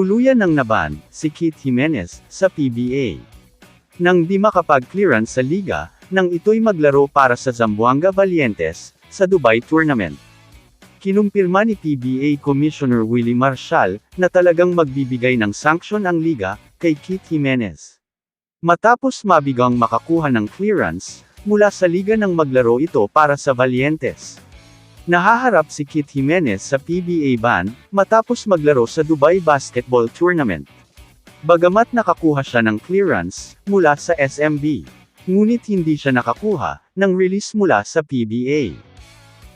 Tuluyan ng naban si Keith Jimenez sa PBA. Nang di makapag-clearance sa liga, nang ito'y maglaro para sa Zamboanga Valientes sa Dubai Tournament. Kinumpirma ni PBA Commissioner Willie Marshall na talagang magbibigay ng sanksyon ang liga kay Keith Jimenez. Matapos mabigang makakuha ng clearance mula sa liga nang maglaro ito para sa Valientes. Nahaharap si Keith Jimenez sa PBA ban matapos maglaro sa Dubai Basketball Tournament. Bagamat nakakuha siya ng clearance mula sa SMB, ngunit hindi siya nakakuha ng release mula sa PBA.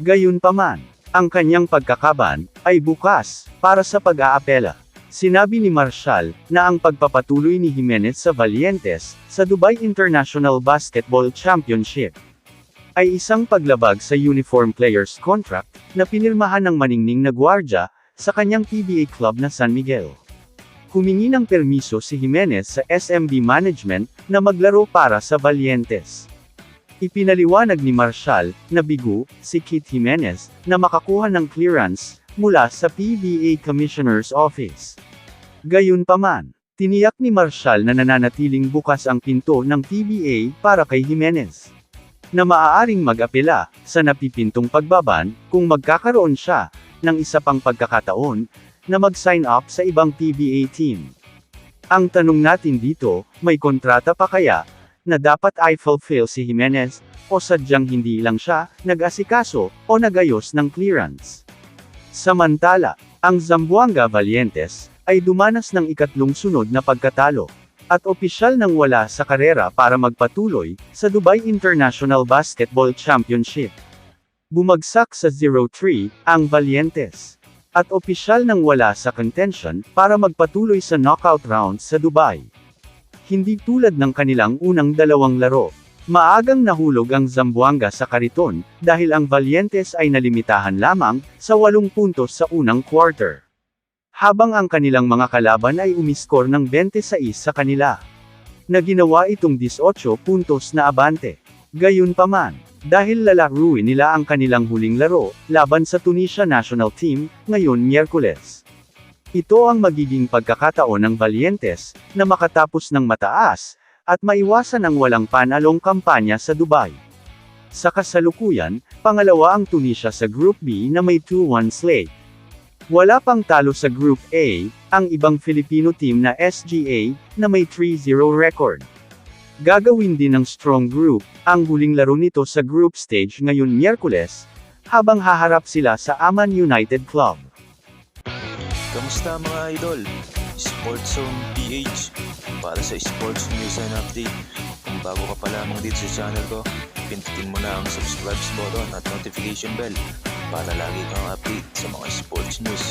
Gayunpaman, ang kanyang pagkakaban ay bukas para sa pag-aapela. Sinabi ni Marshall na ang pagpapatuloy ni Jimenez sa Valientes sa Dubai International Basketball Championship ay isang paglabag sa uniform players contract na pinirmahan ng maningning na gwardya sa kanyang PBA club na San Miguel. Humingi ng permiso si Jimenez sa SMB management na maglaro para sa Valientes. Ipinaliwanag ni Marshall na bigo si Keith Jimenez na makakuha ng clearance mula sa PBA Commissioner's Office. Gayunpaman, tiniyak ni Marshall na nananatiling bukas ang pinto ng PBA para kay Jimenez, na maaaring mag-apela sa napipintong pagbaban kung magkakaroon siya ng isa pang pagkakataon na mag-sign up sa ibang PBA team. Ang tanong natin dito, may kontrata pa kaya na dapat i-fulfill si Jimenez o sadyang hindi lang siya nag-asikaso o nagayos ng clearance? Samantala, ang Zamboanga Valientes ay dumanas ng ikatlong sunod na pagkatalo at opisyal nang wala sa karera para magpatuloy sa Dubai International Basketball Championship. Bumagsak sa 0-3 ang Valientes, at opisyal nang wala sa contention para magpatuloy sa knockout rounds sa Dubai. Hindi tulad ng kanilang unang dalawang laro. Maagang nahulog ang Zamboanga sa kariton dahil ang Valientes ay nalimitahan lamang sa 8 puntos sa unang quarter, habang ang kanilang mga kalaban ay umiskor ng 26 sa kanila, na ginawa itong 18 puntos na abante. Gayunpaman, dahil lalaruin nila ang kanilang huling laro laban sa Tunisia National Team ngayon Miyerkules. Ito ang magiging pagkakataon ng Valientes na makatapos ng mataas at maiwasan ang walang panalong kampanya sa Dubai. Sa kasalukuyan, pangalawa ang Tunisia sa Group B na may 2-1 slate. Wala pang talo sa Group A, ang ibang Filipino team na SGA, na may 3-0 record. Gagawin din ng strong group, ang huling laro nito sa group stage ngayon Miyerkules, habang haharap sila sa Aman United Club. Kamusta mga idol? Sports Zone PH, para sa sports news and update. Kung bago ka pa lamang dito sa channel ko, pindutin mo na ang subscribe button at notification bell para lagi kang update sa mga sports news.